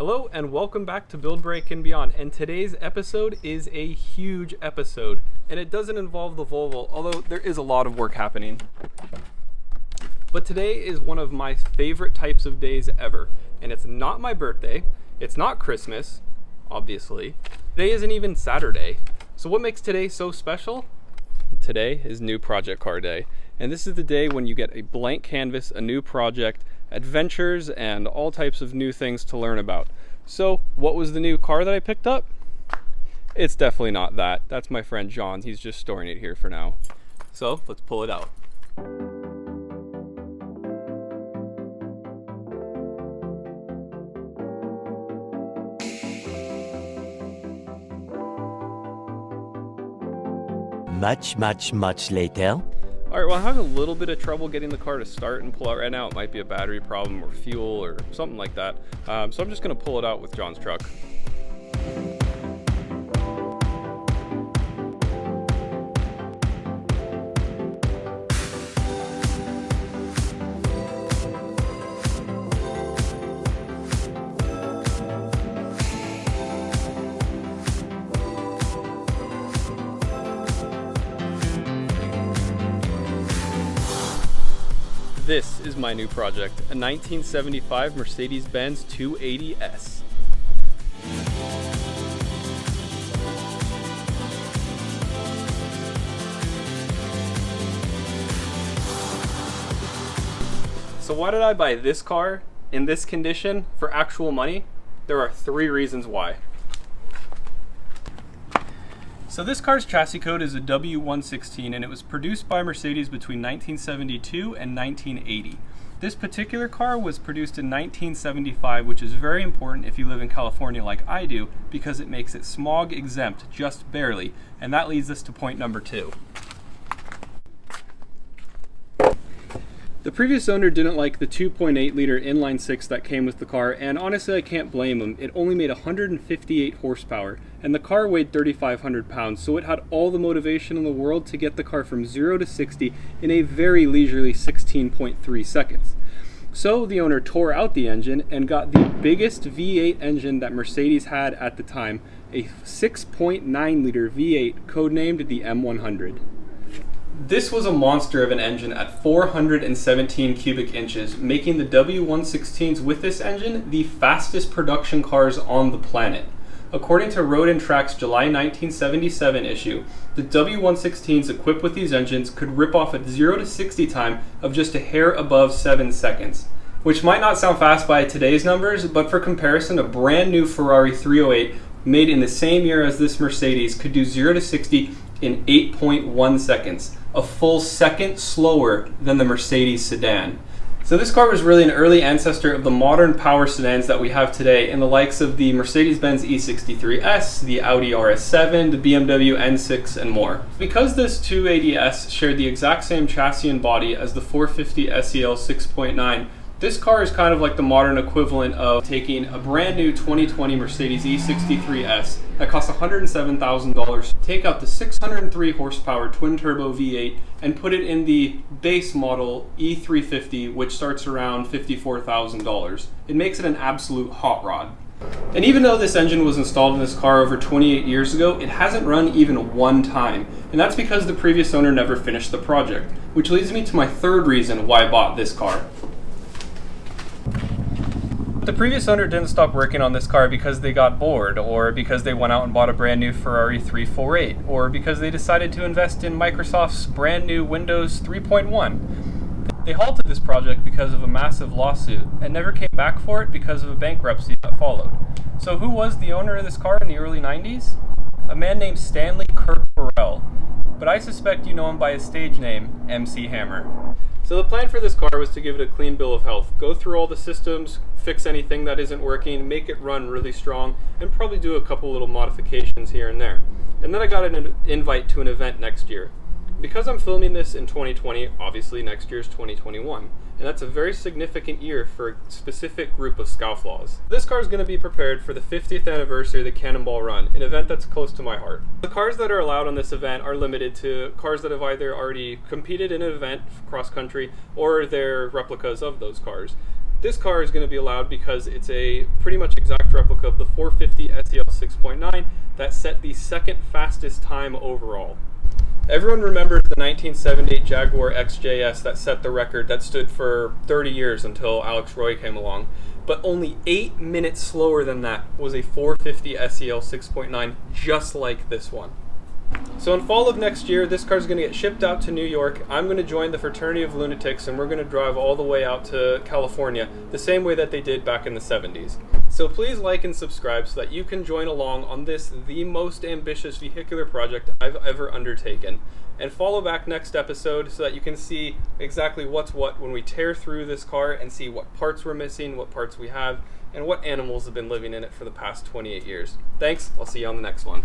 Hello and welcome back to Build Break and Beyond, and today's episode is a huge episode, and it doesn't involve the Volvo, although there is a lot of work happening. But today is one of my favorite types of days ever, and it's not my birthday, it's not Christmas, obviously. Today isn't even Saturday. So what makes today so special? Today is New Project Car Day, and this is the day when you get a blank canvas, a new project, adventures, and all types of new things to learn about. So what was the new car that I picked up? It's definitely not that. That's my friend John. He's just storing it here for now. So let's pull it out. Much later. Alright, well, I'm having a little bit of trouble getting the car to start and pull out right now. It might be a battery problem or fuel or something like that. So I'm just going to pull it out with John's truck. This is my new project, a 1975 Mercedes-Benz 280S. So why did I buy this car in this condition for actual money? There are three reasons why. So this car's chassis code is a W116 and it was produced by Mercedes between 1972 and 1980. This particular car was produced in 1975, which is very important if you live in California like I do, because it makes it smog exempt just barely, and that leads us to point number 2. The previous owner didn't like the 2.8 liter inline 6 that came with the car, and honestly I can't blame him. It only made 158 horsepower, and the car weighed 3,500 pounds, so it had all the motivation in the world to get the car from 0 to 60 in a very leisurely 16.3 seconds. So the owner tore out the engine and got the biggest V8 engine that Mercedes had at the time, a 6.9 liter V8 codenamed the M100. This was a monster of an engine at 417 cubic inches, making the W116s with this engine the fastest production cars on the planet. According to Road & Track's July 1977 issue, the W116s equipped with these engines could rip off a 0 to 60 time of just a hair above 7 seconds. Which might not sound fast by today's numbers, but for comparison, a brand new Ferrari 308 made in the same year as this Mercedes could do 0 to 60 in 8.1 seconds, a full second slower than the Mercedes sedan. So this car was really an early ancestor of the modern power sedans that we have today, in the likes of the Mercedes-Benz E63S, the Audi RS7, the BMW N6, and more. Because this 280S shared the exact same chassis and body as the 450 SEL 6.9, this car is kind of like the modern equivalent of taking a brand new 2020 Mercedes E63S that costs $107,000, take out the 603 horsepower twin turbo V8 and put it in the base model E350, which starts around $54,000. It makes it an absolute hot rod. And even though this engine was installed in this car over 28 years ago, it hasn't run even one time. And that's because the previous owner never finished the project, which leads me to my third reason why I bought this car. The previous owner didn't stop working on this car because they got bored, or because they went out and bought a brand new Ferrari 348, or because they decided to invest in Microsoft's brand new Windows 3.1. They halted this project because of a massive lawsuit and never came back for it because of a bankruptcy that followed. So who was the owner of this car in the early 90s? A man named Stanley Kirk Burrell, but I suspect you know him by his stage name, MC Hammer. So the plan for this car was to give it a clean bill of health, go through all the systems, fix anything that isn't working, make it run really strong, and probably do a couple little modifications here and there. And then I got an invite to an event next year. Because I'm filming this in 2020, obviously next year's 2021, and that's a very significant year for a specific group of scoutflaws. This car is going to be prepared for the 50th anniversary of the Cannonball Run, an event that's close to my heart. The cars that are allowed on this event are limited to cars that have either already competed in an event cross country or they're replicas of those cars. This car is going to be allowed because it's a pretty much exact replica of the 450 SEL 6.9 that set the second fastest time overall. Everyone remembers the 1978 Jaguar XJS that set the record that stood for 30 years until Alex Roy came along. But only 8 minutes slower than that was a 450 SEL 6.9 just like this one. So in fall of next year, this car is going to get shipped out to New York. I'm going to join the Fraternity of Lunatics, and we're going to drive all the way out to California, the same way that they did back in the 70s. So please like and subscribe so that you can join along on this, the most ambitious vehicular project I've ever undertaken. And follow back next episode so that you can see exactly what's what when we tear through this car and see what parts we're missing, what parts we have, and what animals have been living in it for the past 28 years. Thanks, I'll see you on the next one.